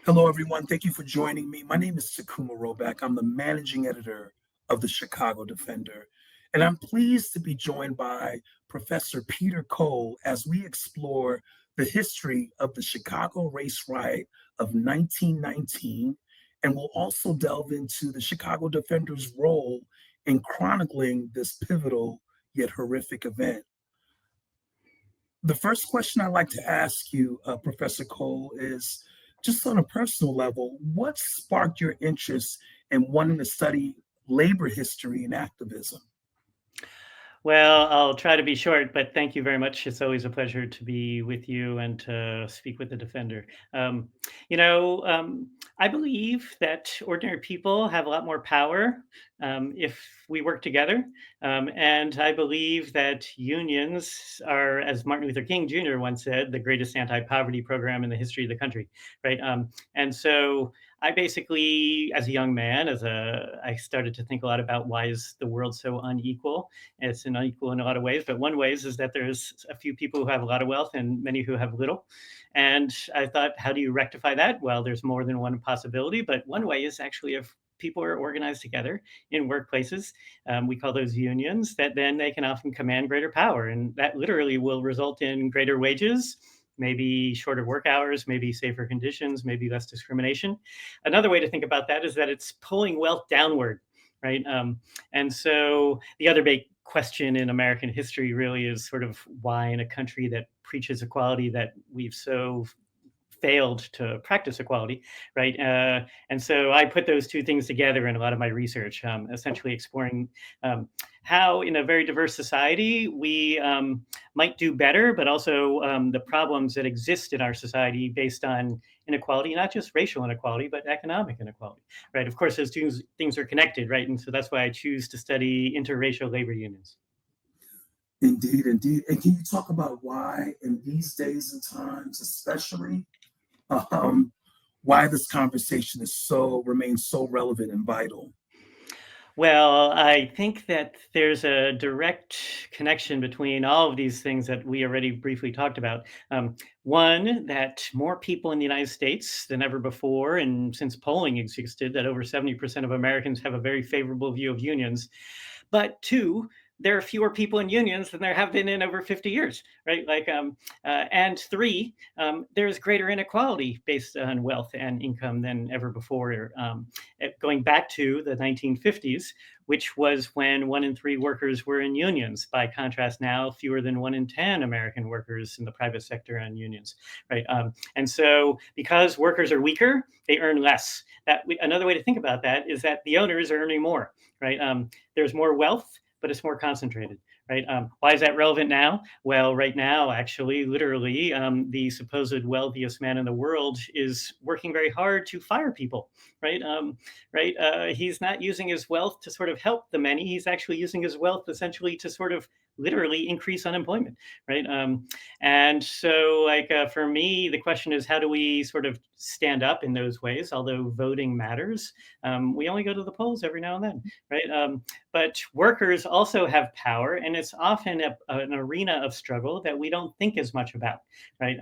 Hello, everyone. Thank you for joining me. My name is Takuma Roback. I'm the managing editor of the Chicago Defender, and I'm pleased to be joined by Professor Peter Cole as we explore the history of the Chicago race riot of 1919, and we'll also delve into the Chicago Defender's role in chronicling this pivotal yet horrific event. The first question I'd like to ask you, Professor Cole, is just on a personal level, what sparked your interest in wanting to study labor history and activism? Well, I'll try to be short, but thank you very much. It's always a pleasure to be with you and to speak with the defender. Um, you know, um, I believe that ordinary people have a lot more power if we work together. And I believe that unions are, as Martin Luther King Jr. once said, the greatest anti poverty program in the history of the country, right? And so I basically, as a young man, I started to think a lot about why is the world so unequal. It's unequal in a lot of ways, but one ways is that there's a few people who have a lot of wealth and many who have little. And I thought, how do you rectify that? Well, there's more than one possibility, but one way is actually if people are organized together in workplaces, we call those unions, that then they can often command greater power. And that literally will result in greater wages, maybe shorter work hours, maybe safer conditions, maybe less discrimination. Another way to think about that is that it's pulling wealth downward, right? And so the other big question in American history really is sort of why, in a country that preaches equality, that we've so failed to practice equality, right? And so I put those two things together in a lot of my research, essentially exploring how, in a very diverse society, we might do better, but also the problems that exist in our society based on inequality, not just racial inequality, but economic inequality, right? Of course, those two things are connected, right? And so that's why I choose to study interracial labor unions. Indeed, indeed. And can you talk about why, in these days and times, especially, um, why this conversation is so remains so relevant and vital? Well, I think that there's a direct connection between all of these things that we already briefly talked about. One, that more people in the United States than ever before, and since polling existed, that over 70% of Americans have a very favorable view of unions. But two, there are fewer people in unions than there have been in over 50 years, right? And three, there's greater inequality based on wealth and income than ever before. Going back to the 1950s, which was when 1 in 3 workers were in unions. By contrast, now fewer than 1 in 10 American workers in the private sector are in unions, right? And so, because workers are weaker, they earn less. Another way to think about that is that the owners are earning more, right? There's more wealth, but it's more concentrated, right? Why is that relevant now? Well, right now, actually, literally, the supposed wealthiest man in the world is working very hard to fire people, right? He's not using his wealth to sort of help the many. He's actually using his wealth essentially to sort of literally increase unemployment, right? And so, for me, the question is, how do we sort of stand up in those ways? Although voting matters, we only go to the polls every now and then, right? But workers also have power, and it's often an arena of struggle that we don't think as much about, right?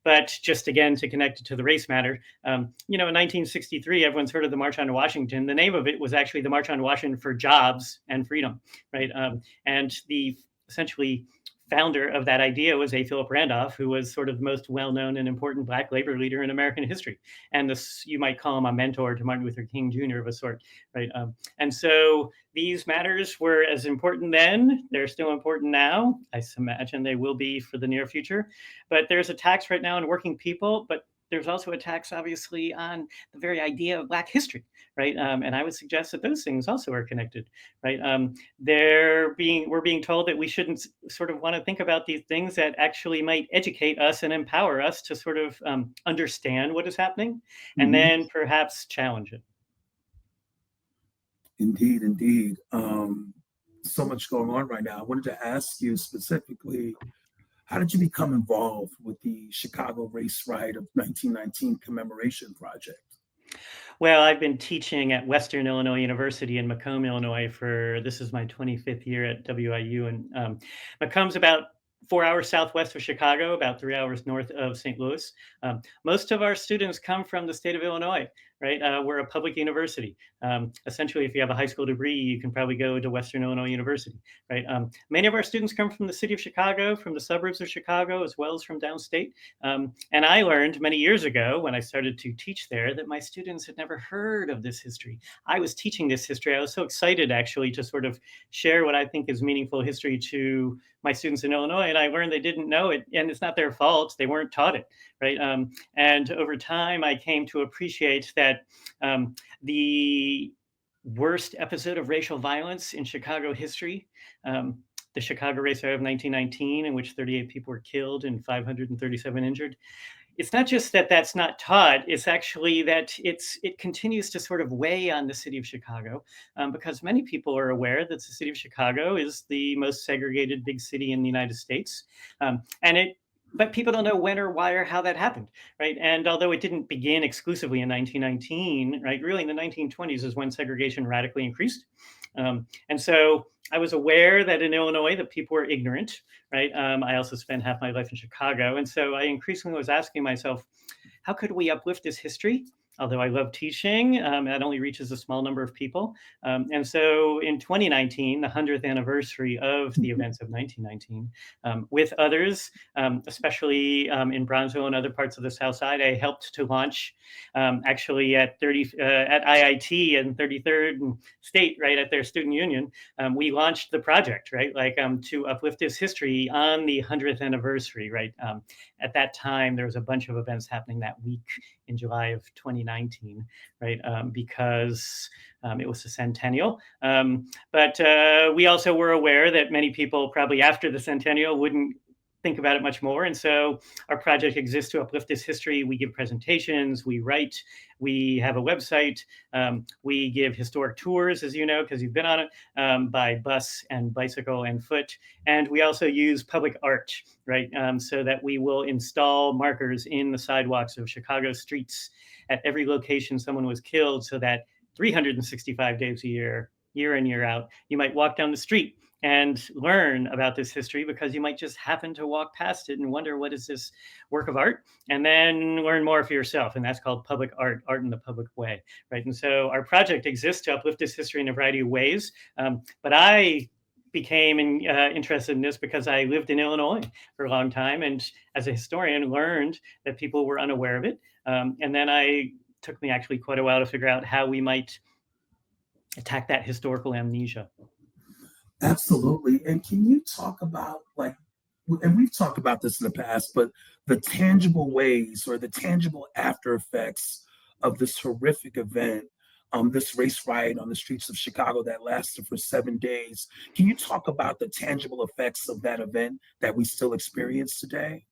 But just again to connect it to the race matter, in 1963, everyone's heard of the March on Washington. The name of it was actually the March on Washington for Jobs and Freedom, right? And the essentially founder of that idea was A. Philip Randolph, who was sort of the most well-known and important Black labor leader in American history. And this, you might call him a mentor to Martin Luther King Jr. of a sort, right? And so these matters were as important then. They're still important now. I imagine they will be for the near future. But there's a tax right now on working people, but there's also a tax, obviously, on the very idea of Black history, right? And I would suggest that those things also are connected, right? We're being told that we shouldn't sort of want to think about these things that actually might educate us and empower us to sort of understand what is happening, and Mhm. then perhaps challenge it. Indeed, indeed. So much going on right now. I wanted to ask you specifically, how did you become involved with the Chicago Race Riot of 1919 Commemoration Project? Well, I've been teaching at Western Illinois University in Macomb, Illinois for this is my 25th year at WIU, and Macomb's about 4 hours southwest of Chicago, about 3 hours north of St. Louis. Most of our students come from the state of Illinois, right? We're a public university. Essentially, if you have a high school degree, you can probably go to Western Illinois University, right? Many of our students come from the city of Chicago, from the suburbs of Chicago, as well as from downstate. And I learned many years ago when I started to teach there that my students had never heard of this history. I was teaching this history. I was so excited actually to sort of share what I think is meaningful history to my students in Illinois, and I learned they didn't know it, and it's not their fault. They weren't taught it, right? And over time, I came to appreciate that the worst episode of racial violence in Chicago history, the Chicago race riot of 1919, in which 38 people were killed and 537 injured, it's not just that that's not taught, it's actually that it continues to sort of weigh on the city of Chicago, because many people are aware that the city of Chicago is the most segregated big city in the United States. And it but people don't know when or why or how that happened, right? And although it didn't begin exclusively in 1919, right, really in the 1920s is when segregation radically increased. And so I was aware that in Illinois that people were ignorant, right? I also spent half my life in Chicago. And so I increasingly was asking myself, how could we uplift this history? Although I love teaching, that only reaches a small number of people. And so in 2019, the 100th anniversary of the events of 1919, with others, especially in Bronzeville and other parts of the South Side, I helped to launch actually at IIT and 33rd and State, right, at their student union. We launched the project, right, like to uplift this history on the 100th anniversary, right. At that time, there was a bunch of events happening that week in July of 2019, right? Because it was the centennial. But we also were aware that many people probably after the centennial wouldn't think about it much more. And so our project exists to uplift this history. We give presentations, we write, we have a website, we give historic tours, as you know, because you've been on it, by bus and bicycle and foot. And we also use public art, right? So that we will install markers in the sidewalks of Chicago streets at every location someone was killed, so that 365 days a year, year in, year out, you might walk down the street and learn about this history because you might just happen to walk past it and wonder, what is this work of art? And then learn more for yourself. And that's called public art, art in the public way, right? And so our project exists to uplift this history in a variety of ways. But I became interested in this because I lived in Illinois for a long time. And as a historian, learned that people were unaware of it. And then took me actually quite a while to figure out how we might attack that historical amnesia. Absolutely. And can you talk about, like, and we've talked about this in the past, but the tangible ways or the tangible after effects of this horrific event, this race riot on the streets of Chicago that lasted for 7 days. Can you talk about the tangible effects of that event that we still experience today?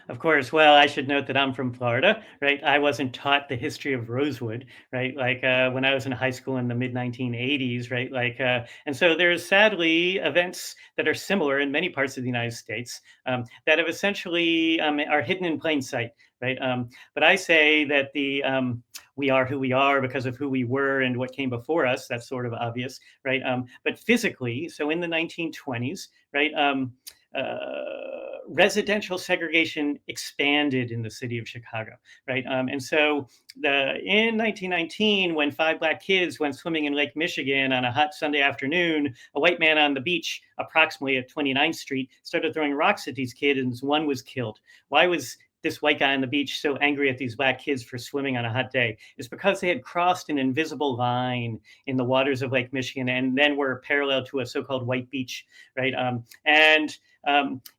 Of course. Well, I should note that I'm from Florida, right? I wasn't taught the history of Rosewood, right? Like when I was in high school in the mid 1980s, right? Like, and so there's sadly events that are similar in many parts of the United States that have essentially are hidden in plain sight, right? But I say that we are who we are because of who we were and what came before us. That's sort of obvious, right? But physically, so in the 1920s, right? Residential segregation expanded in the city of Chicago, right? And so in 1919, when 5 Black kids went swimming in Lake Michigan on a hot Sunday afternoon, a white man on the beach, approximately at 29th Street, started throwing rocks at these kids, and one was killed. Why was this white guy on the beach so angry at these Black kids for swimming on a hot day? It's because they had crossed an invisible line in the waters of Lake Michigan and then were parallel to a so-called white beach, right?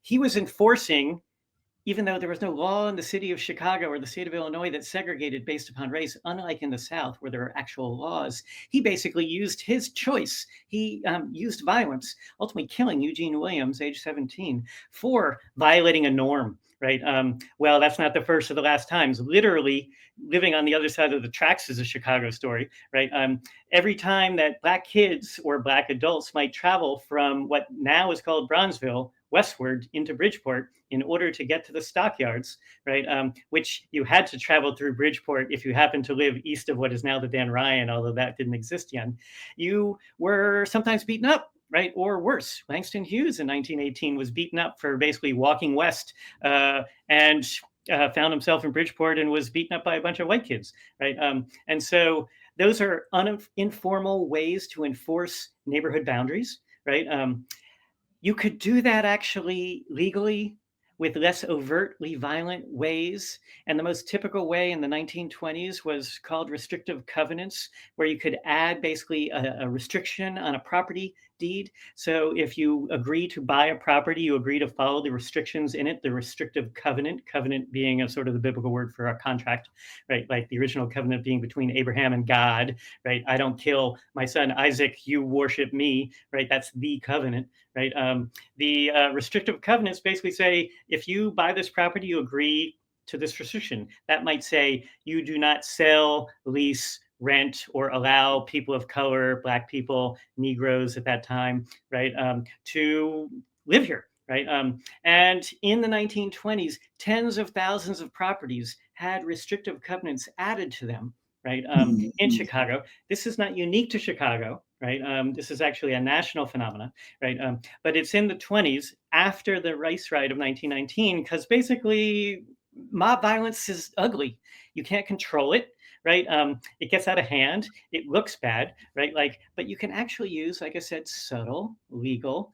He was enforcing, even though there was no law in the city of Chicago or the state of Illinois that segregated based upon race, unlike in the South where there are actual laws, he basically used his choice. He used violence, ultimately killing Eugene Williams, age 17, for violating a norm, right? Well, that's not the first or the last times. Literally, living on the other side of the tracks is a Chicago story, right? Every time that Black kids or Black adults might travel from what now is called Bronzeville westward into Bridgeport in order to get to the stockyards, right? Which you had to travel through Bridgeport if you happened to live east of what is now the Dan Ryan, although that didn't exist yet. You were sometimes beaten up, right? Or worse, Langston Hughes in 1918 was beaten up for basically walking west and found himself in Bridgeport and was beaten up by a bunch of white kids, right? And so those are informal ways to enforce neighborhood boundaries, right? You could do that actually legally with less overtly violent ways. And the most typical way in the 1920s was called restrictive covenants, where you could add basically a restriction on a property deed. So if you agree to buy a property, you agree to follow the restrictions in it, the restrictive covenant, covenant being a sort of the biblical word for a contract, right? Like the original covenant being between Abraham and God, right? I don't kill my son Isaac, you worship me, right? That's the covenant, right? The restrictive covenants basically say if you buy this property, you agree to this restriction. That might say you do not sell, lease, rent, or allow people of color, Black people, Negroes at that time, right, to live here. Right. And in the 1920s, tens of thousands of properties had restrictive covenants added to them, right, in Mhm. Chicago. This is not unique to Chicago, right? This is actually a national phenomenon, right? But it's in the 20s after the race riot of 1919, because basically mob violence is ugly. You can't control it, right? It gets out of hand. It looks bad, right? Like, but you can actually use, like I said, subtle, legal,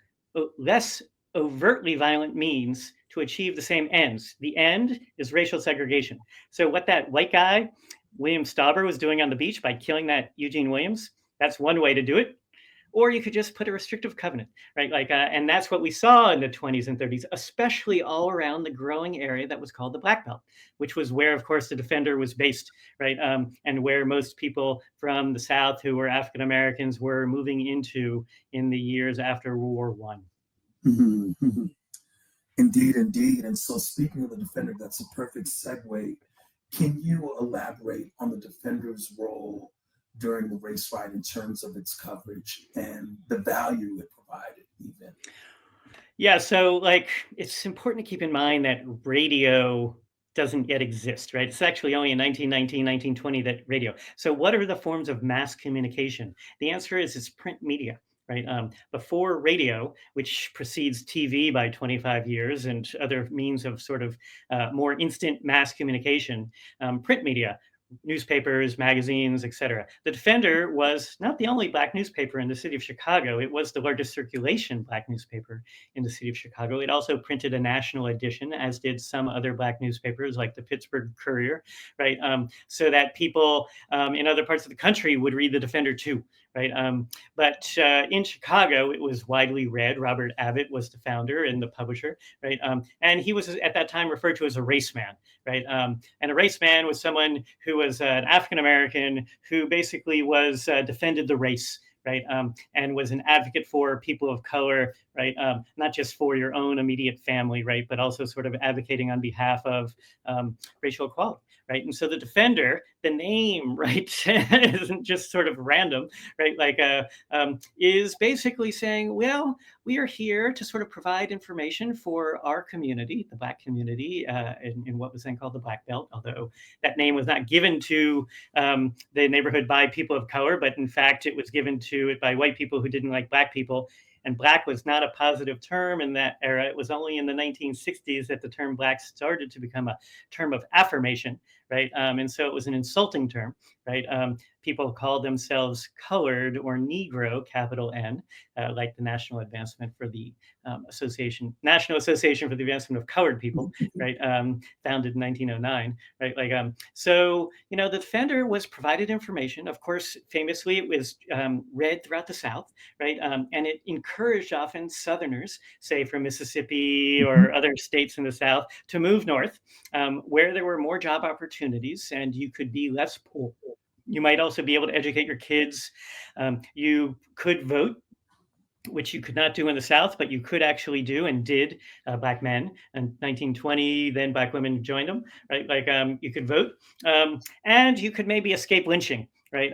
less overtly violent means to achieve the same ends. The end is racial segregation. So what that white guy, William Stauber, was doing on the beach by killing that Eugene Williams, that's one way to do it. Or you could just put a restrictive covenant, right? Like, and that's what we saw in the 20s and 30s, especially all around the growing area that was called the Black Belt, which was where, of course, the Defender was based, right? And where most people from the South who were African Americans were moving into in the years after World War One. Mhm. Mhm. Indeed, indeed. And so, speaking of the Defender, that's a perfect segue. Can you elaborate on the Defender's role during the race riot in terms of its coverage and the value it provided, even? Yeah, so like it's important to keep in mind that radio doesn't yet exist, right? It's actually only in 1919, 1920 that radio. So what are the forms of mass communication? The answer is it's print media, right? Before radio, which precedes TV by 25 years and other means of sort of more instant mass communication, print media, newspapers, magazines, etc. The Defender was not the only Black newspaper in the city of Chicago. It was the largest circulation Black newspaper in the city of Chicago. It also printed a national edition, as did some other Black newspapers like the Pittsburgh Courier, right? So that people in other parts of the country would read the Defender too, right? But in Chicago, it was widely read. Robert Abbott was the founder and the publisher, right? And he was at that time referred to as a race man, right? And a race man was someone who was an African American who basically was defended the race, right? And was an advocate for people of color, right? Not just for your own immediate family, right? But also sort of advocating on behalf of racial equality, right? And so the Defender, the name, right, isn't just sort of random, right? Like, is basically saying, well, we are here to sort of provide information for our community, the Black community, in what was then called the Black Belt, although that name was not given to the neighborhood by people of color, but in fact, it was given to it by white people who didn't like Black people. And Black was not a positive term in that era. It was only in the 1960s that the term Black started to become a term of affirmation, right? And so it was an insulting term, right? People called themselves colored or Negro, capital N, like the National Advancement for the National Association for the Advancement of Colored People, right? Founded in 1909, right? Like, so, you know, the Defender was provided information. Of course, famously, it was read throughout the South, right? And it encouraged often Southerners, say from Mississippi or other states in the South, to move north, where there were more job opportunities and you could be less poor. You might also be able to educate your kids. You could vote, which you could not do in the South, but you could actually do and did. Black men in 1920, then Black women joined them, right? Like you could vote, and you could maybe escape lynching, right?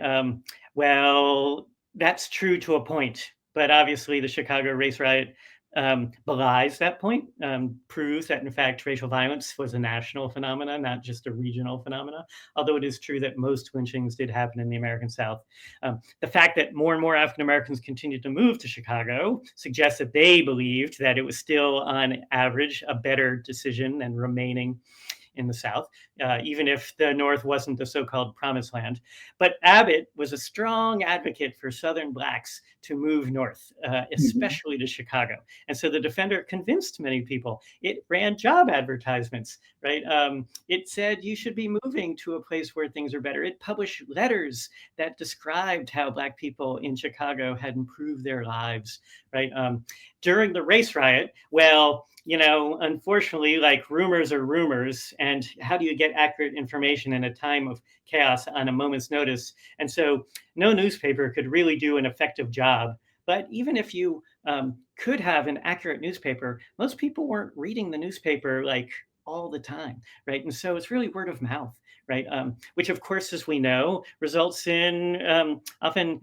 Well, that's true to a point, but obviously the Chicago race riot belies that point, proves that in fact racial violence was a national phenomenon, not just a regional phenomenon. Although it is true that most lynchings did happen in the American South. The fact that more and more African Americans continued to move to Chicago suggests that they believed that it was still, on average, a better decision than remaining in the South, even if the North wasn't the so-called promised land. But Abbott was a strong advocate for Southern Blacks to move north, Mhm. especially to Chicago. And so the Defender convinced many people. It ran job advertisements, right? It said you should be moving to a place where things are better. It published letters that described how Black people in Chicago had improved their lives, right? During the race riot, well, unfortunately, like rumors are rumors. And how do you get accurate information in a time of chaos on a moment's notice? And so no newspaper could really do an effective job. But even if you could have an accurate newspaper, most people weren't reading the newspaper like all the time, right? And so it's really word of mouth, right? Which, of course, as we know, results in often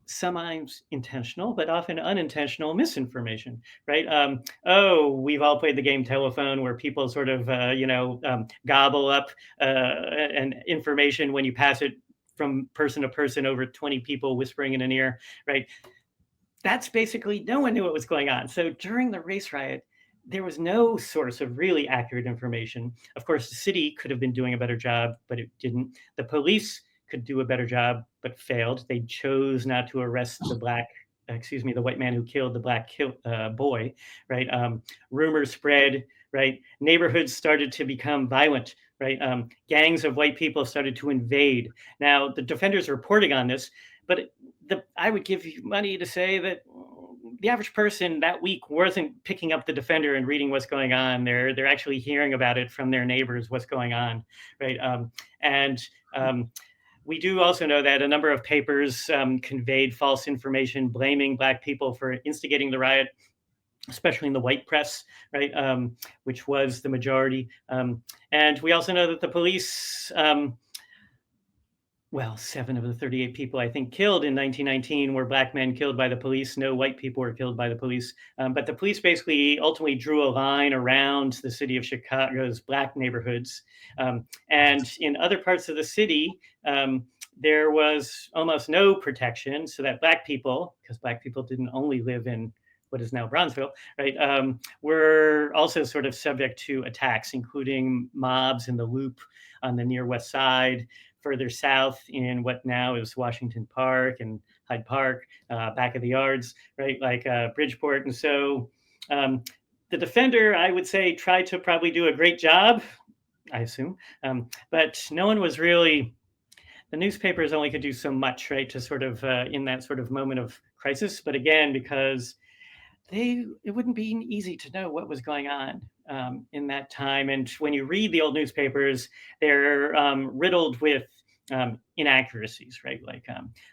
sometimes intentional, but often unintentional misinformation, right? Oh, we've all played the game telephone where people sort of, gobble up and information when you pass it from person to person over 20 people whispering in an ear, right? That's basically no one knew what was going on. So during the race riot, there was no source of really accurate information. Of course, the city could have been doing a better job, but it didn't. The police could do a better job, but failed. They chose not to arrest the white man who killed the boy, right? Rumors spread, right? Neighborhoods started to become violent, right? Gangs of white people started to invade. Now, the Defenders are reporting on this, but I would give you money to say that the average person that week wasn't picking up the Defender and reading what's going on. They're actually hearing about it from their neighbors, what's going on, right? And we do also know that a number of papers conveyed false information, blaming Black people for instigating the riot, especially in the white press, right, which was the majority. And we also know that the police, well, 7 of the 38 people I think killed in 1919 were Black men killed by the police. No white people were killed by the police. But the police basically ultimately drew a line around the city of Chicago's Black neighborhoods. And in other parts of the city, there was almost no protection so that Black people, because Black people didn't only live in what is now Bronzeville, right, were also sort of subject to attacks, including mobs in the Loop on the near west side, further south in what now is Washington Park and Hyde Park, back of the yards, right, like Bridgeport. And so the Defender, I would say, tried to probably do a great job, I assume, but no one was really. The newspapers only could do so much, right, to sort of in that sort of moment of crisis. But again, because it wouldn't be easy to know what was going on in that time. And when you read the old newspapers, they're riddled with inaccuracies, right? Like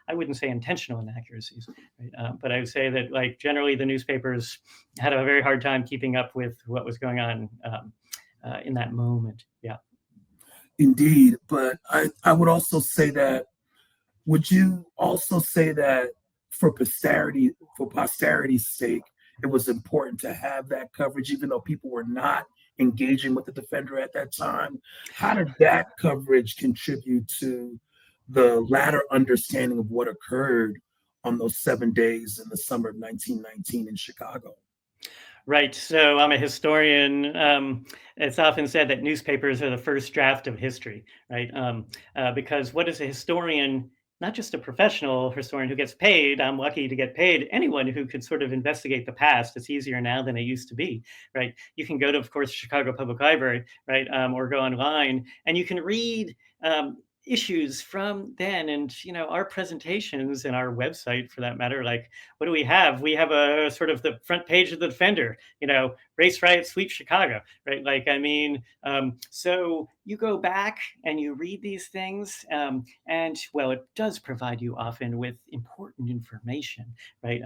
I wouldn't say intentional inaccuracies, right? But I would say that like generally the newspapers had a very hard time keeping up with what was going on in that moment. Yeah. Indeed. But I would also say that, would you also say that for posterity's sake, it was important to have that coverage, even though people were not engaging with the Defender at that time? How did that coverage contribute to the latter understanding of what occurred on those 7 days in the summer of 1919 in Chicago? Right. So I'm a historian. It's often said that newspapers are the first draft of history, right? Because what is a historian? Not just a professional historian who gets paid. I'm lucky to get paid. Anyone who could sort of investigate the past. It's easier now than it used to be, right? You can go to, of course, Chicago Public Library, right, or go online, and you can read issues from then. And our presentations and our website, for that matter, like what do we have? We have a sort of the front page of the Defender, race riot sweep Chicago, right? Like, I mean, so you go back and you read these things, and well, it does provide you often with important information, right?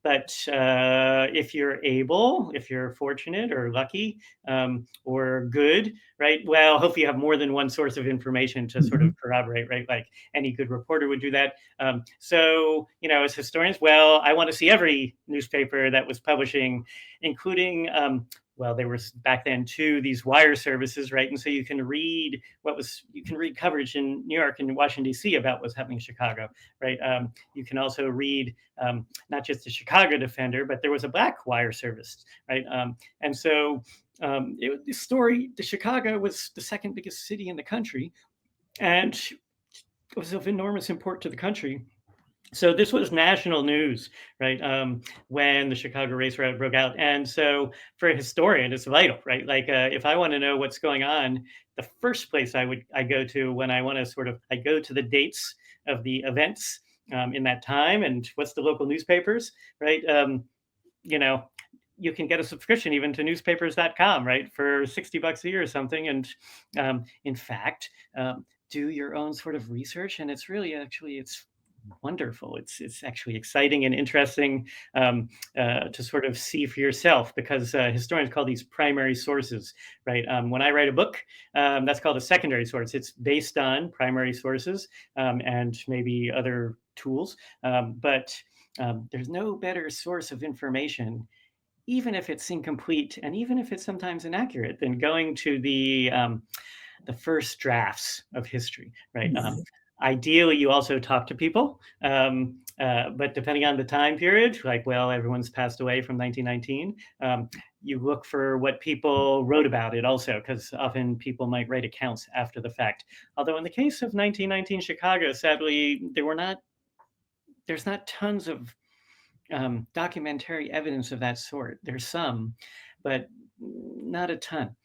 But if you're able, if you're fortunate or lucky, or good, right? Well, hopefully you have more than one source of information to sort Mhm. of corroborate, right? Like any good reporter would do that. So, as historians, well, I want to see every newspaper that was publishing, including, well, there was back then too these wire services, right? And so you can read coverage in New York and Washington D.C. about what's happening in Chicago, right? You can also read not just the Chicago Defender, but there was a black wire service, right? And so the story, the Chicago was the second biggest city in the country, and it was of enormous import to the country. So this was national news, right? When the Chicago race riot broke out, and so for a historian, it's vital, right? Like if I want to know what's going on, the first place I go to when I want to I go to the dates of the events in that time, and what's the local newspapers, right? You know, you can get a subscription even to newspapers.com, right, for $60 a year or something. And in fact, do your own sort of research, and it's really actually it's wonderful. It's actually exciting and interesting to sort of see for yourself, because historians call these primary sources, right? When I write a book, that's called a secondary source. It's based on primary sources and maybe other tools, but there's no better source of information, even if it's incomplete and even if it's sometimes inaccurate, than going to the first drafts of history, right? Right. Ideally, you also talk to people, but depending on the time period, like, well, everyone's passed away from 1919. You look for what people wrote about it also, because often people might write accounts after the fact. Although in the case of 1919 Chicago, sadly, there's not tons of documentary evidence of that sort. There's some, but not a ton.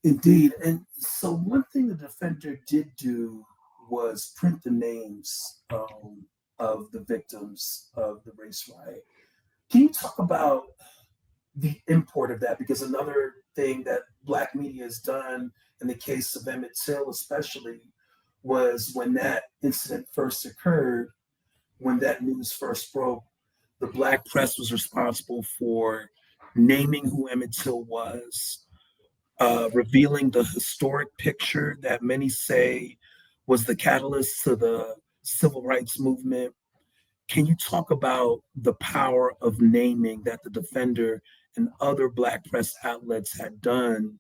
Indeed. And so one thing the defender did do was print the names of the victims of the race riot. Can you talk about the import of that? Because another thing that Black media has done in the case of Emmett Till, especially, was when that incident first occurred, when that news first broke, the Black press was responsible for naming who Emmett Till was, revealing the historic picture that many say was the catalyst to the civil rights movement. Can you talk about the power of naming that the Defender and other Black press outlets had done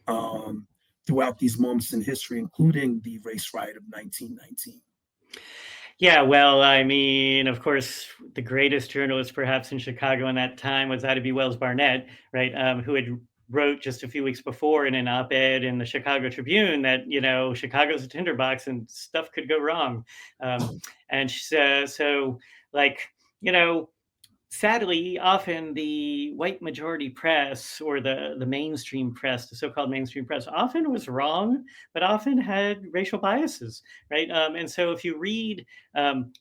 um, throughout these moments in history, including the race riot of 1919? Yeah, well, I mean, of course, the greatest journalist perhaps in Chicago in that time was Ida B. Wells Barnett, right? Who had wrote just a few weeks before in an op-ed in the Chicago Tribune that, Chicago's a tinderbox and stuff could go wrong. And she says, so, like, you know, sadly, often the white majority press, or the mainstream press, the so-called mainstream press, often was wrong, but often had racial biases, right? And so if you read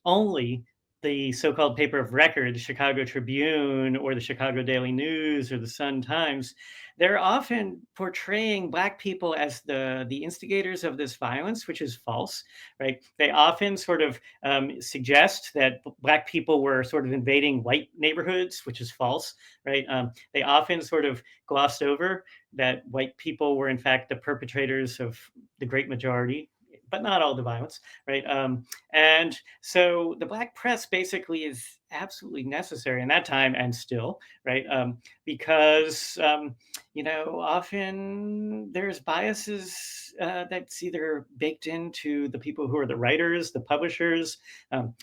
only the so-called paper of record, the Chicago Tribune or the Chicago Daily News or the Sun Times, they're often portraying Black people as the instigators of this violence, which is false, right? They often sort of suggest that Black people were sort of invading white neighborhoods, which is false, right? They often sort of glossed over that white people were in fact the perpetrators of the great majority, but not all the violence, right? And so the Black press basically is absolutely necessary in that time and still, right? Because often there's biases that's either baked into the people who are the writers, the publishers, um,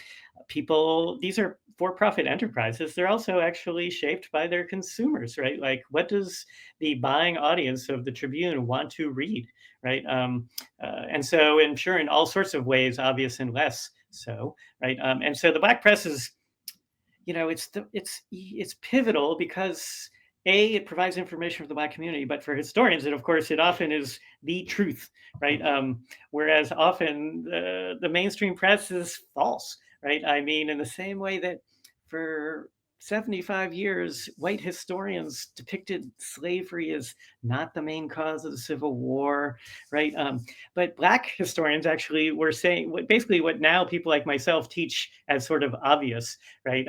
people. These are for-profit enterprises. They're also actually shaped by their consumers, right? Like, what does the buying audience of the Tribune want to read, right? And so, and sure, in all sorts of ways, obvious and less so, right? And so, the Black press is, it's pivotal because it provides information for the Black community, but for historians, and of course, it often is the truth, right? Whereas often the mainstream press is false, right? I mean, in the same way that for 75 years, white historians depicted slavery as not the main cause of the Civil War, right? But Black historians actually were saying basically what now people like myself teach as sort of obvious, right?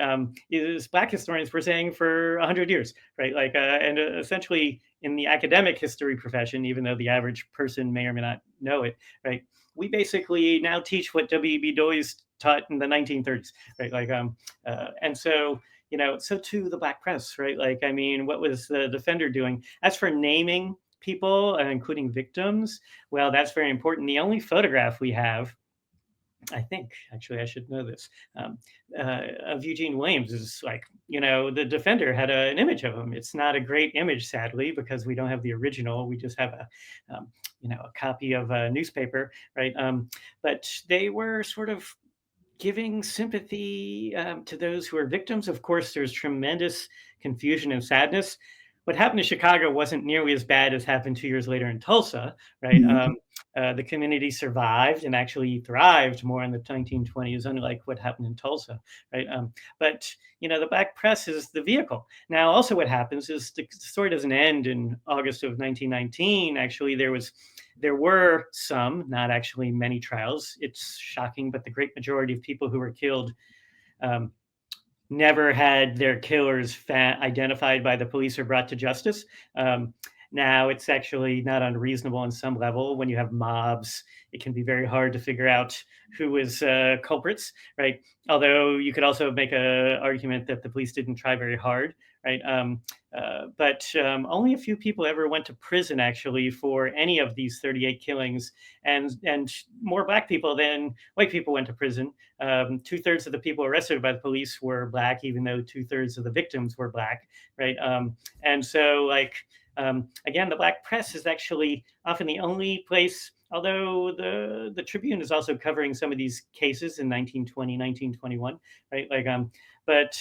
Is Black historians were saying for 100 years, right? And essentially in the academic history profession, even though the average person may or may not know it, right? We basically now teach what W.E.B. Du Bois taught in the 1930s, right? And so so too the Black press, right? Like, I mean, what was the Defender doing? As for naming people, including victims, well, that's very important. The only photograph we have, I think, actually, I should know this, of Eugene Williams is like, the Defender had an image of him. It's not a great image, sadly, because we don't have the original. We just have a copy of a newspaper, right? But they were sort of giving sympathy to those who are victims. Of course, there's tremendous confusion and sadness. What happened in Chicago wasn't nearly as bad as happened 2 years later in Tulsa, right? Mhm. The community survived and actually thrived more in the 1920s, unlike what happened in Tulsa, right? But the Black press is the vehicle. Now, also, what happens is the story doesn't end in August of 1919. Actually, there were some, not actually many trials. It's shocking, but the great majority of people who were killed um, never had their killers identified by the police or brought to justice. Um, Now, it's actually not unreasonable on some level. When you have mobs, it can be very hard to figure out who is culprits, right? Although you could also make an argument that the police didn't try very hard, right? But only a few people ever went to prison, actually, for any of these 38 killings, and more Black people than white people went to prison. 2/3 of the people arrested by the police were Black, even though 2/3 of the victims were Black, right? And so, again, the Black press is actually often the only place. Although the Tribune is also covering some of these cases in 1920, 1921, right? But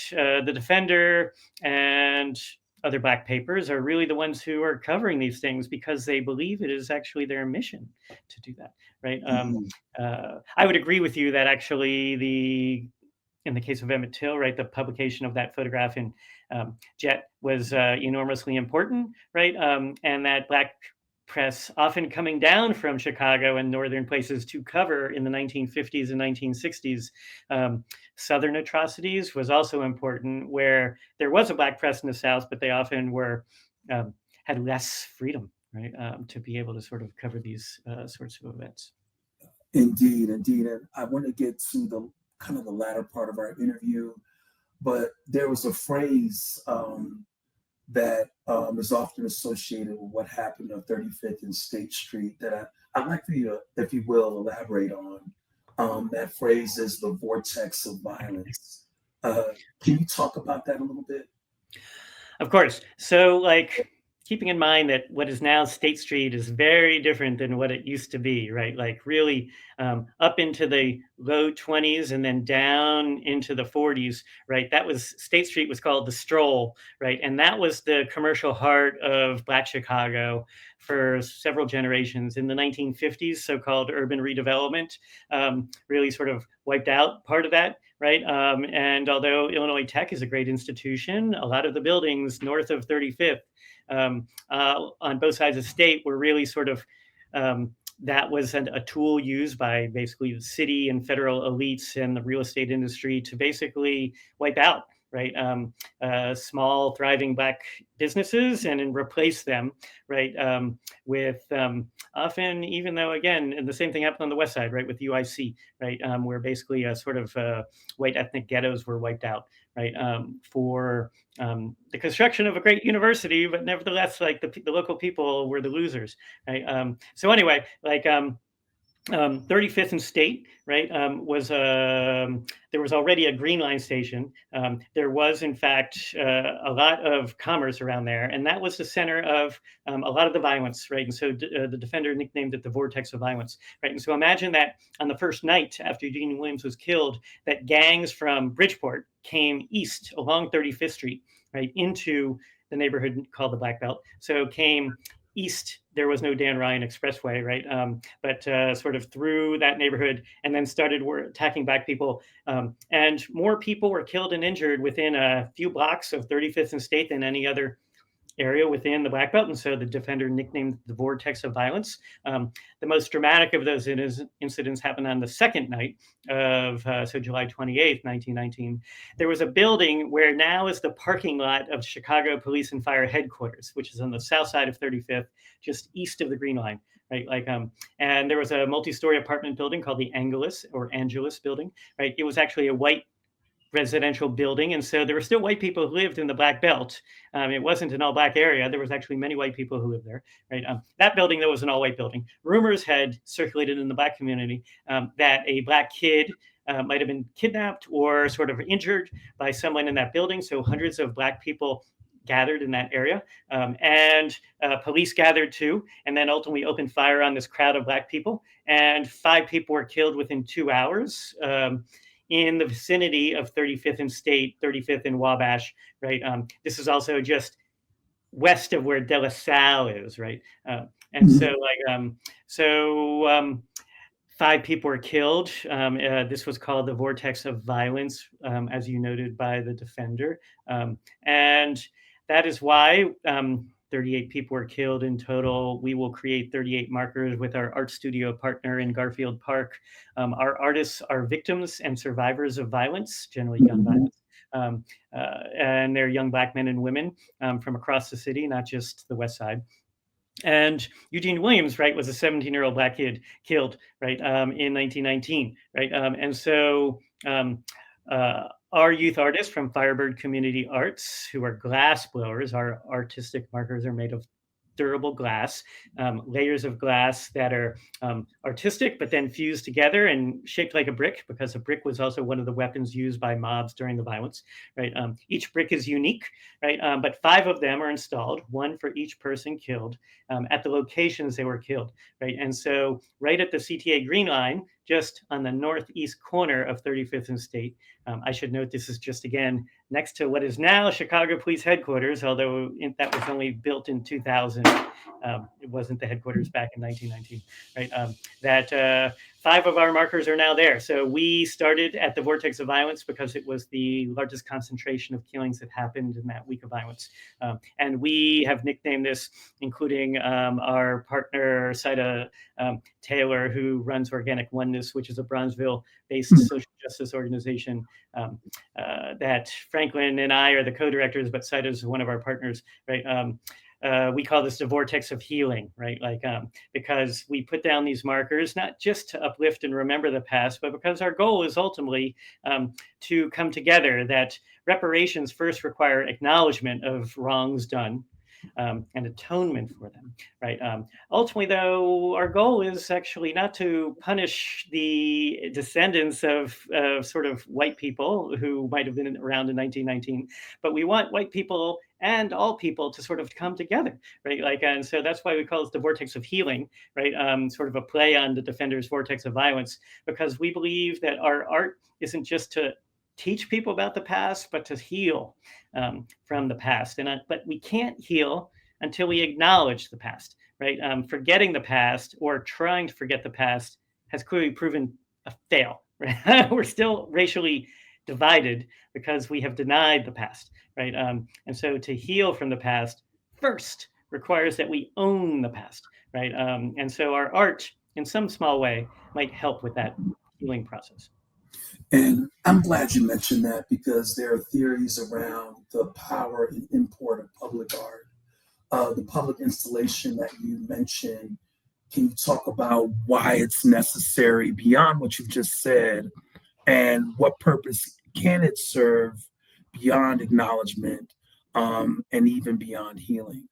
the Defender and other Black papers are really the ones who are covering these things because they believe it is actually their mission to do that, right? Mhm. I would agree with you that actually in the case of Emmett Till, right, the publication of that photograph in Jet was enormously important, right? And that Black press often coming down from Chicago and northern places to cover in the 1950s and 1960s Southern atrocities was also important, where there was a Black press in the South, but they often um, had less freedom, right, to be able to sort of cover these sorts of events. Indeed, indeed. And I want to get to the kind of the latter part of our interview, but there was a phrase that is often associated with what happened on 35th and State Street that I'd like for you to, if you will, elaborate on. That phrase is the vortex of violence. Uh, can you talk about that a little bit? Of course. So, keeping in mind that what is now State Street is very different than what it used to be, right? Like, really up into the low 20s and then down into the 40s, right? That was State Street was called the Stroll, right? And that was the commercial heart of Black Chicago for several generations. In the 1950s, so called urban redevelopment really sort of wiped out part of that, right? And although Illinois Tech is a great institution, a lot of the buildings north of 35th on both sides of the state were really sort of that was a tool used by basically the city and federal elites and the real estate industry to basically wipe out, right, small thriving Black businesses and replace them, right, with often, even though, again, and the same thing happened on the west side, right, with UIC, right, where basically a sort of white ethnic ghettos were wiped out, right, for the construction of a great university, but nevertheless, like the local people were the losers, right? So anyway, 35th and State, right, there was already a Green Line station. There was, in fact, a lot of commerce around there, and that was the center of a lot of the violence, right? And so the Defender nicknamed it the vortex of violence, right? And so imagine that on the first night after Eugene Williams was killed, that gangs from Bridgeport came east along 35th Street, right, into the neighborhood called the Black Belt. So came east, there was no Dan Ryan Expressway, right? But sort of through that neighborhood, and then started attacking Black people. And more people were killed and injured within a few blocks of 35th and State than any other area within the Black Belt. And so the Defender nicknamed the vortex of violence. The most dramatic of those incidents happened on the second night of, so July 28th, 1919. There was a building where now is the parking lot of Chicago Police and Fire Headquarters, which is on the south side of 35th, just east of the Green Line. Right, and there was a multi-story apartment building called the Angelus building. Right, it was actually a white residential building. And so there were still white people who lived in the Black Belt. It wasn't an all Black area. There was actually many white people who lived there. Right. That building, though, was an all white building. Rumors had circulated in the Black community that a Black kid might have been kidnapped or sort of injured by someone in that building. So hundreds of Black people gathered in that area, and police gathered too, and then ultimately opened fire on this crowd of Black people. And 5 people were killed within 2 hours. In the vicinity of 35th and State, 35th and Wabash, right? This is also just west of where De La Salle is, right? And so, 5 people were killed. This was called the vortex of violence, as you noted by the Defender, and that is why 38 people were killed in total. We will create 38 markers with our art studio partner in Garfield Park. Our artists are victims and survivors of violence, generally gun violence. And they're young Black men and women from across the city, not just the West Side. And Eugene Williams, right, was a 17-year-old Black kid killed, right, in 1919, right? And so our youth artists from Firebird Community Arts, who are glass blowers, our artistic markers are made of durable glass, layers of glass that are artistic, but then fused together and shaped like a brick, because a brick was also one of the weapons used by mobs during the violence, right? Each brick is unique, right? But 5 of them are installed, 1 for each person killed at the locations they were killed, right? And so right at the CTA Green Line, just on the northeast corner of 35th and State. I should note this is just, again, next to what is now Chicago Police Headquarters, although that was only built in 2000. It wasn't the headquarters back in 1919, right? That 5 of our markers are now there. So we started at the Vortex of Violence because it was the largest concentration of killings that happened in that week of violence. And we have nicknamed this, including our partner, Saida Taylor, who runs Organic Oneness, which is a Bronzeville-based social justice organization that Franklin and I are the co-directors, but Saida is one of our partners, right? We call this the vortex of healing, right? Because we put down these markers, not just to uplift and remember the past, but because our goal is ultimately to come together, that reparations first require acknowledgement of wrongs done, and atonement for them, right? Ultimately, though, our goal is actually not to punish the descendants of sort of white people who might have been around in 1919, but we want white people and all people to sort of come together, right? And so that's why we call it the vortex of healing, right? Sort of a play on the Defender's vortex of violence, because we believe that our art isn't just to teach people about the past, but to heal from the past. But we can't heal until we acknowledge the past, right? Forgetting the past or trying to forget the past has clearly proven a fail, right? We're still racially divided because we have denied the past, right? And so to heal from the past first requires that we own the past, right? And so our art, in some small way, might help with that healing process. And I'm glad you mentioned that, because there are theories around the power and import of public art. The public installation that you mentioned, can you talk about why it's necessary beyond what you've just said, and what purpose can it serve beyond acknowledgement, and even beyond healing?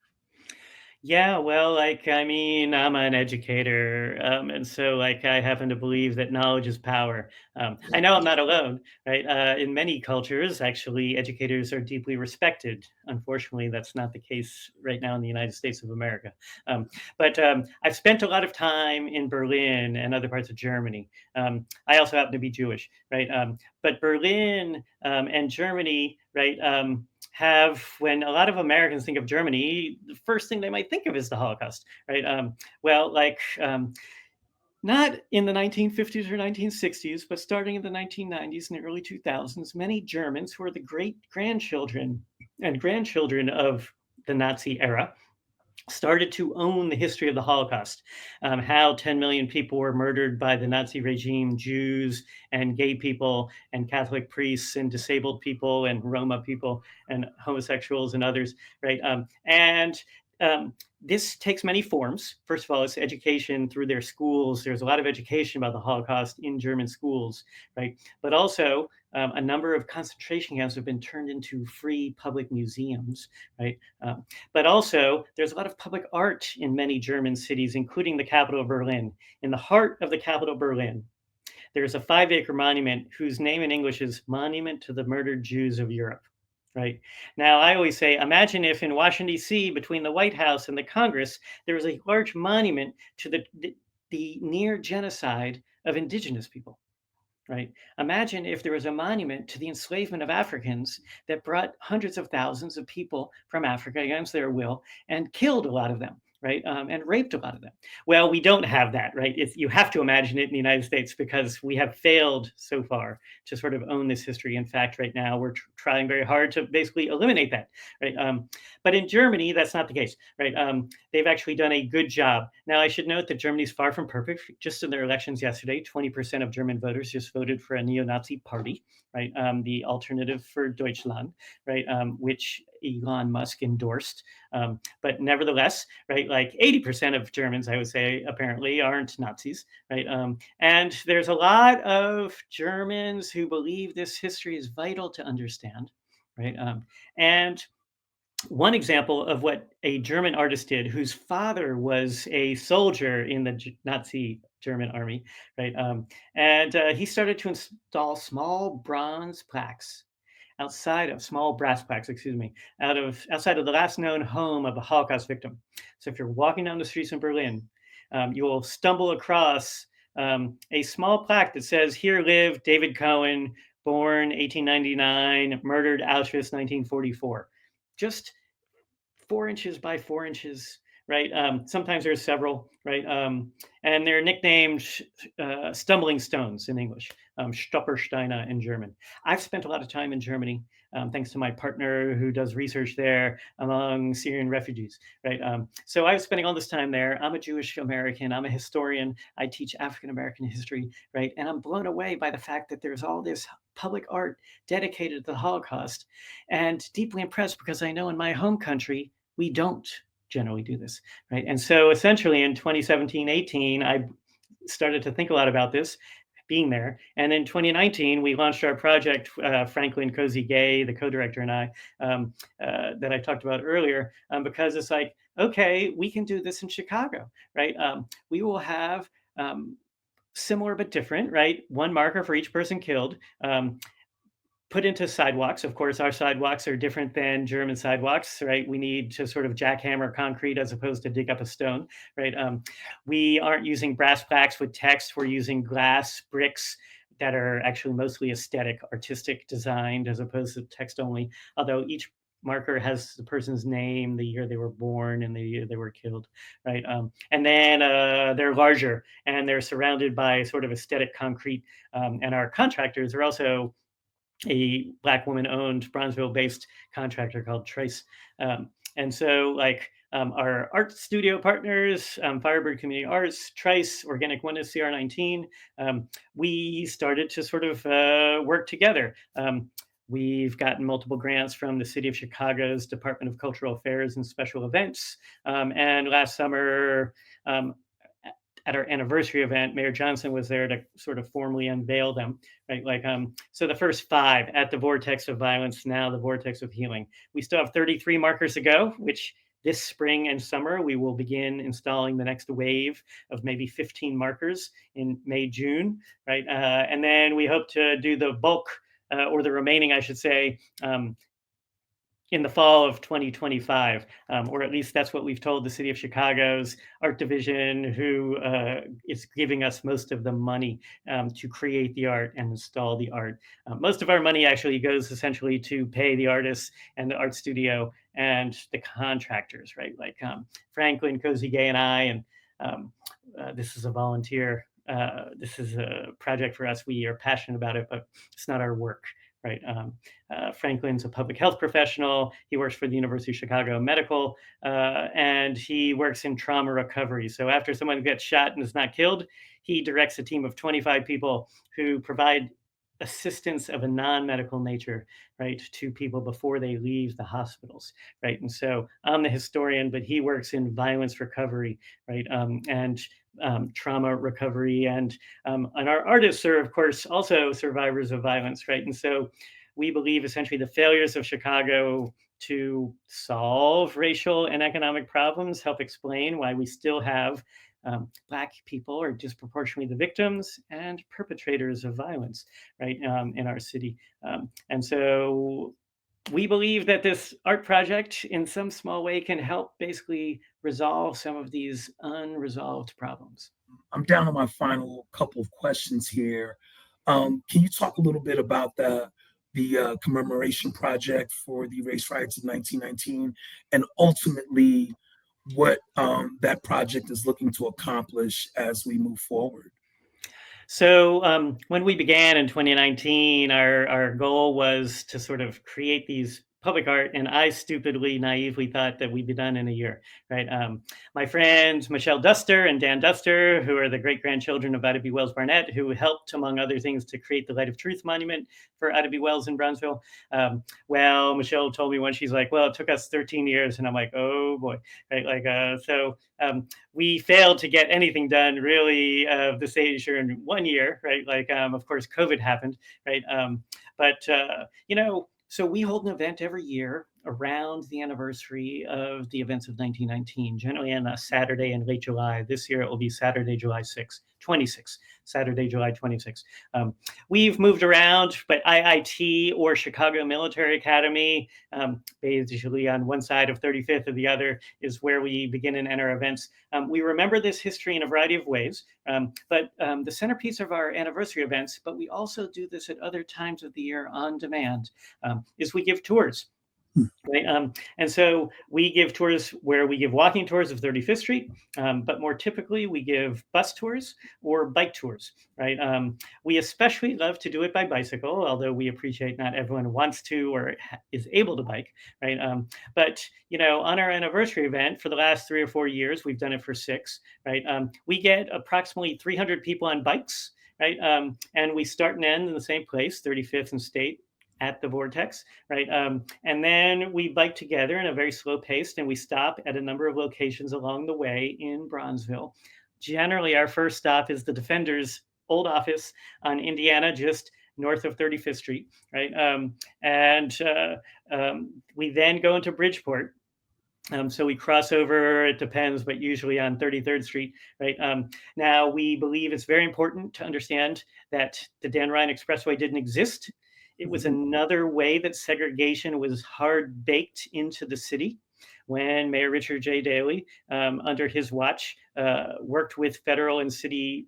Yeah, well, I'm an educator, and so I happen to believe that knowledge is power. I know I'm not alone, right? In many cultures, actually, educators are deeply respected. Unfortunately, that's not the case right now in the United States of America. But I've spent a lot of time in Berlin and other parts of Germany. I also happen to be Jewish, right? But Berlin and Germany, right? have, when a lot of Americans think of Germany, the first thing they might think of is the Holocaust, right? Well, like not in the 1950s or 1960s, but starting in the 1990s and the early 2000s, many Germans who are the great grandchildren and grandchildren of the Nazi era started to own the history of the Holocaust, how 10 million people were murdered by the Nazi regime, Jews and gay people and Catholic priests and disabled people and Roma people and homosexuals and others, right? And this takes many forms. First of all, it's education through their schools. There's a lot of education about the Holocaust in German schools, right? But also, a number of concentration camps have been turned into free public museums, right? But also, there's a lot of public art in many German cities, including the capital, Berlin. In the heart of the capital, Berlin, there's a 5-acre monument whose name in English is Monument to the Murdered Jews of Europe. Right. Now, I always say, imagine if in Washington, D.C., between the White House and the Congress, there was a large monument to the near genocide of indigenous people. Right. Imagine if there was a monument to the enslavement of Africans that brought hundreds of thousands of people from Africa against their will and killed a lot of them, right? And raped a lot of them. Well, we don't have that, right? You have to imagine it in the United States because we have failed so far to sort of own this history. In fact, right now we're trying very hard to basically eliminate that, right? But in Germany, that's not the case, right? They've actually done a good job. Now, I should note that Germany's far from perfect. Just in their elections yesterday, 20% of German voters just voted for a neo-Nazi party, right? The Alternative for Deutschland, right? Which Elon Musk endorsed. But nevertheless, right, like 80% of Germans, I would say, apparently aren't Nazis, right? And there's a lot of Germans who believe this history is vital to understand, right? And one example of what a German artist did, whose father was a soldier in the Nazi German army, right? And he started to install small bronze plaques small brass plaques, excuse me, outside of the last known home of a Holocaust victim. So if you're walking down the streets in Berlin, you will stumble across a small plaque that says, "Here lived David Cohen, born 1899, murdered Auschwitz 1944." Just 4 inches by 4 inches, right? Sometimes there's several, right? And they're nicknamed stumbling stones in English, Stolpersteine in German. I've spent a lot of time in Germany, thanks to my partner who does research there among Syrian refugees, right? So I was spending all this time there. I'm a Jewish American. I'm a historian. I teach African American history, right? And I'm blown away by the fact that there's all this public art dedicated to the Holocaust, and deeply impressed because I know in my home country, we don't generally do this, right? And so essentially in 2017-18, I started to think a lot about this, being there. And in 2019, we launched our project, Franklin, Cosey-Gay, the co-director, and I, that I talked about earlier, because it's like, okay, we can do this in Chicago, right? We will have similar but different, right? One marker for each person killed. Put into sidewalks. Of course, our sidewalks are different than German sidewalks, right? We need to sort of jackhammer concrete as opposed to dig up a stone, right? We aren't using brass plaques with text. We're using glass bricks that are actually mostly aesthetic, artistic designed as opposed to text only, although each marker has the person's name, the year they were born, and the year they were killed, right? And then they're larger and they're surrounded by sort of aesthetic concrete. And our contractors are also a Black woman-owned Bronzeville-based contractor called Trace. And so, like, our art studio partners, Firebird Community Arts, Trice, Organic Oneness, CR19, we started to sort of work together. We've gotten multiple grants from the City of Chicago's Department of Cultural Affairs and Special Events. And last summer, at our anniversary event, Mayor Johnson was there to sort of formally unveil them, right? Like, so the first 5 at the vortex of violence, now the vortex of healing. We still have 33 markers to go, which this spring and summer, we will begin installing the next wave of maybe 15 markers in May, June, right? And then we hope to do the bulk or the remaining, I should say, in the fall of 2025, or at least that's what we've told the city of Chicago's art division, who is giving us most of the money to create the art and install the art. Most of our money actually goes essentially to pay the artists and the art studio and the contractors, right? Like Franklin, Cosey-Gay, and I, and this is a volunteer. This is a project for us. We are passionate about it, but it's not our work, right? Franklin's a public health professional. He works for the University of Chicago Medical, and he works in trauma recovery. So after someone gets shot and is not killed, he directs a team of 25 people who provide assistance of a non-medical nature, right, to people before they leave the hospitals, right? And so I'm the historian, but he works in violence recovery, right, and trauma recovery, and our artists are, of course, also survivors of violence, right? And so we believe essentially the failures of Chicago to solve racial and economic problems help explain why we still have Black people are disproportionately the victims and perpetrators of violence, right, in our city. And so we believe that this art project, in some small way, can help basically resolve some of these unresolved problems. I'm down to my final couple of questions here. Can you talk a little bit about the commemoration project for the race riots of 1919, and ultimately what that project is looking to accomplish as we move forward? So when we began in 2019, our goal was to sort of create these public art, and I stupidly, naively thought that we'd be done in a year, right? My friends Michelle Duster and Dan Duster, who are the great grandchildren of Ida B. Wells Barnett, who helped, among other things, to create the Light of Truth Monument for Ida B. Wells in Brownsville. Well, Michelle told me once, she's like, "Well, it took us 13 years," and I'm like, "Oh boy," right? Like, so. We failed to get anything done really of this nature in 1 year, right? Like, of course, COVID happened, right? But so we hold an event every year around the anniversary of the events of 1919, generally on a Saturday in late July. This year it will be Saturday, July 6th, 26th, Saturday, July 26th. We've moved around, but IIT or Chicago Military Academy, basically on one side of 35th or the other, is where we begin and end our events. We remember this history in a variety of ways, but the centerpiece of our anniversary events, but we also do this at other times of the year on demand, is we give tours. Right. And so we give tours where we give walking tours of 35th Street, but more typically we give bus tours or bike tours, right? We especially love to do it by bicycle, although we appreciate not everyone wants to or is able to bike, right? But, on our anniversary event for the last 3 or 4 years, we've done it for 6, right? We get approximately 300 people on bikes, right? And we start and end in the same place, 35th and State, at the Vortex, right? And then we bike together in a very slow pace, and we stop at a number of locations along the way in Bronzeville. Generally, our first stop is the Defender's old office on Indiana, just north of 35th Street, right? And we then go into Bridgeport. So we cross over, it depends, but usually on 33rd Street, right? Now, we believe it's very important to understand that the Dan Ryan Expressway didn't exist. It was another way that segregation was hard baked into the city when Mayor Richard J. Daley, under his watch, worked with federal and city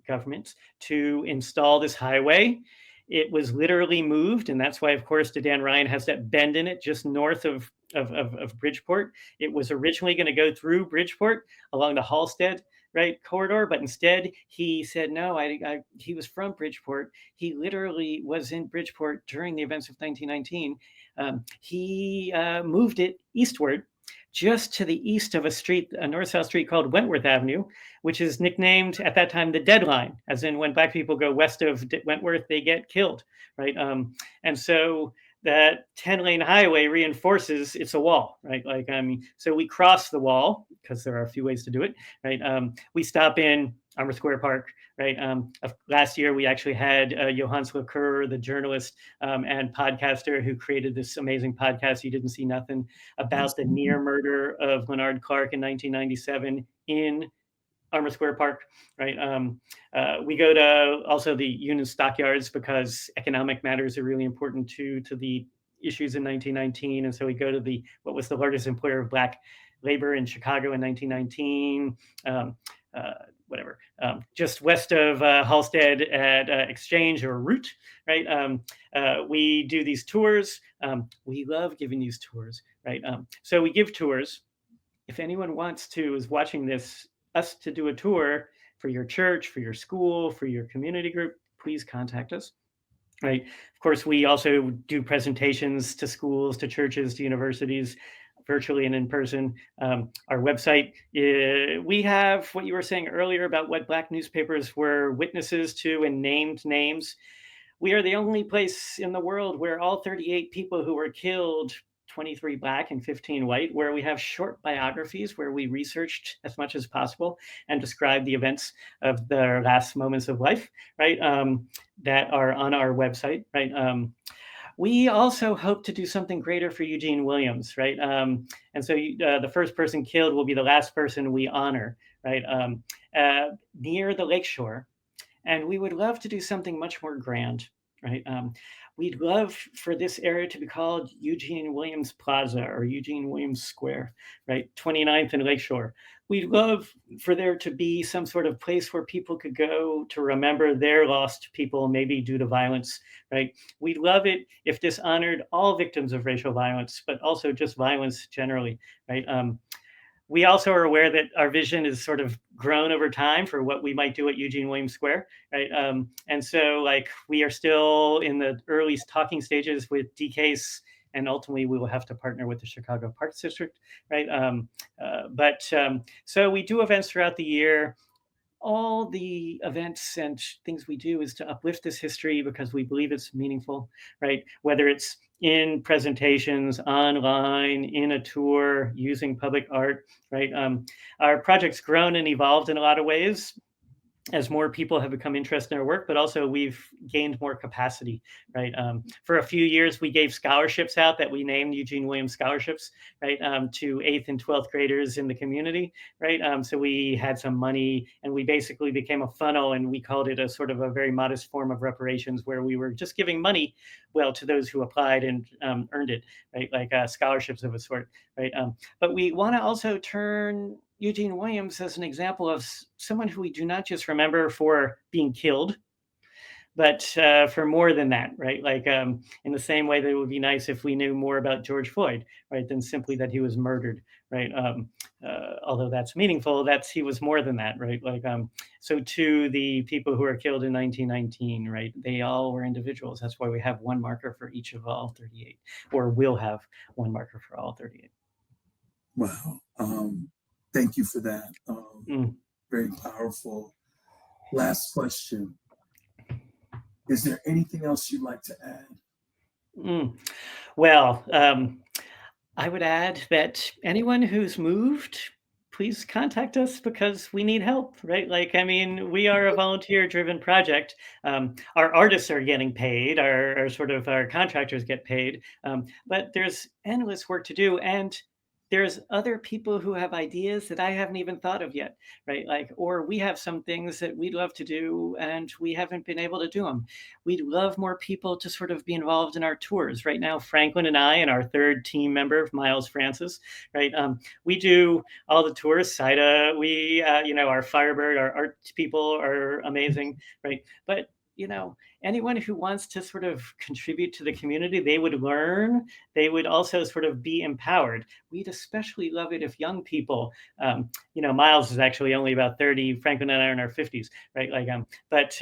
governments to install this highway. It was literally moved, and that's why, of course, the Dan Ryan has that bend in it just north of Bridgeport. It was originally going to go through Bridgeport along the Halstead, right, corridor, but instead he said no. He was from Bridgeport. He literally was in Bridgeport during the events of 1919. He moved it eastward, just to the east of a north-south street called Wentworth Avenue, which is nicknamed at that time the Deadline, as in when Black people go west of Wentworth, they get killed, right? And so that 10-lane highway reinforces it's a wall, right? Like, so we cross the wall because there are a few ways to do it, right? We stop in Armour Square Park, right? Last year, we actually had Johannes Lecoeur, the journalist and podcaster who created this amazing podcast, You Didn't See Nothing, about the near murder of Leonard Clark in 1997 in Armour Square Park, right? We go to also the Union Stockyards because economic matters are really important to the issues in 1919, and so we go to the what was the largest employer of Black labor in Chicago in 1919. Um, uh, Whatever, just west of Halstead at Exchange or Route, right? We do these tours. We love giving these tours, right? So we give tours. If anyone wants to, is watching this, us to do a tour for your church, for your school, for your community group, please contact us. Right. Of course, we also do presentations to schools, to churches, to universities, virtually and in person. Our website, we have what you were saying earlier about what Black newspapers were witnesses to and named names. We are the only place in the world where all 38 people who were killed, 23 Black and 15 white, where we have short biographies where we researched as much as possible and described the events of their last moments of life, right? That are on our website, right? We also hope to do something greater for Eugene Williams, right? And so the first person killed will be the last person we honor, right? Near the lakeshore. And we would love to do something much more grand, right? We'd love for this area to be called Eugene Williams Plaza or Eugene Williams Square, right? 29th and Lakeshore. We'd love for there to be some sort of place where people could go to remember their lost people, maybe due to violence, right? We'd love it if this honored all victims of racial violence, but also just violence generally, right? We also are aware that our vision is sort of grown over time for what we might do at Eugene Williams Square, right? And so, like, we are still in the early talking stages with DCASE, and ultimately we will have to partner with the Chicago Parks District, right? So we do events throughout the year. All the events and things we do is to uplift this history because we believe it's meaningful, right? Whether it's in presentations, online, in a tour, using public art, right? Our project's grown and evolved in a lot of ways as more people have become interested in our work, but also we've gained more capacity, right? For a few years, we gave scholarships out that we named Eugene Williams Scholarships, right, to 8th and 12th graders in the community, right? So we had some money and we basically became a funnel, and we called it a sort of a very modest form of reparations where we were just giving money, well, to those who applied and earned it, right? Like scholarships of a sort, right? But we want to also turn Eugene Williams as an example of someone who we do not just remember for being killed, but for more than that, right? Like in the same way that it would be nice if we knew more about George Floyd, right, than simply that he was murdered, right? Although that's meaningful, he was more than that, right? Like so to the people who were killed in 1919, right? They all were individuals. That's why we have one marker for each of all 38, or will have one marker for all 38. Wow. Thank you for that. Very powerful. Last question. Is there anything else you'd like to add? Well, I would add that anyone who's moved, please contact us because we need help, right? Like, I mean, we are a volunteer-driven project. Our artists are getting paid, our contractors get paid, but there's endless work to do, and there's other people who have ideas that I haven't even thought of yet, right? Like, or we have some things that we'd love to do and we haven't been able to do them. We'd love more people to sort of be involved in our tours. Right now, Franklin and I and our third team member, Miles Francis, right? We do all the tours. Saida, our Firebird, our art people are amazing, right? But anyone who wants to sort of contribute to the community, they would learn, they would also sort of be empowered. We'd especially love it if young people, Miles is actually only about 30, Franklin and I are in our 50s, right? But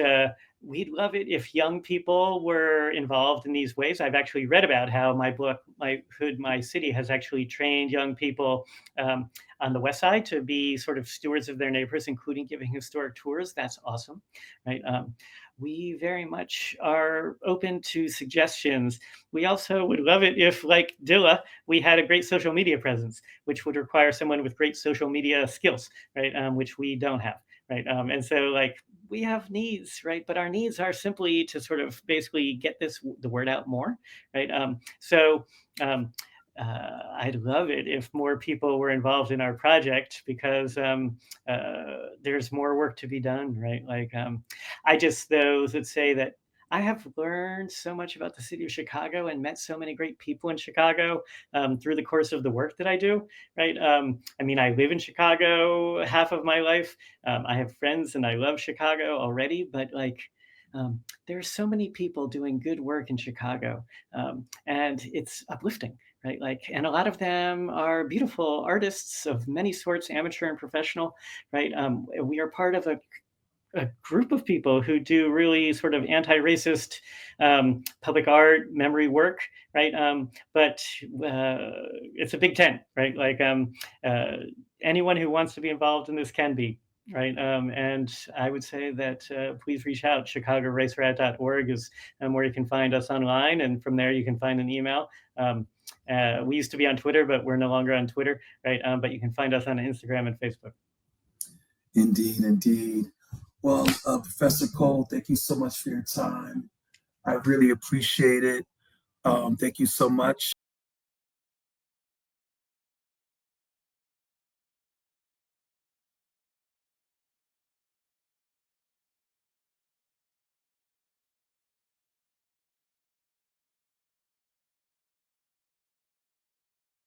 we'd love it if young people were involved in these ways. I've actually read about how my book, My Hood, My City, has actually trained young people on the West Side to be sort of stewards of their neighborhoods, including giving historic tours. That's awesome, right? We very much are open to suggestions. We also would love it if, like Dilla, we had a great social media presence, which would require someone with great social media skills, right? Which we don't have, right? And so, we have needs, right? But our needs are simply to sort of basically get the word out more, right? I'd love it if more people were involved in our project because there's more work to be done, right? I just those that say that I have learned so much about the city of Chicago and met so many great people in Chicago through the course of the work that I do. Right. I mean, I live in Chicago half of my life. I have friends and I love Chicago already, but like, there are so many people doing good work in Chicago, and it's uplifting, right? Like, and a lot of them are beautiful artists of many sorts, amateur and professional, right? We are part of a group of people who do really sort of anti-racist public art memory work, right? But it's a big tent, right? Like uh, anyone who wants to be involved in this can be, right? And I would say that please reach out. ChicagoRaceRat.org is where you can find us online, and from there you can find an email. We used to be on Twitter, but we're no longer on Twitter, right? But you can find us on Instagram and Facebook. Indeed, indeed. Well, Professor Cole, thank you so much for your time. I really appreciate it. Thank you so much.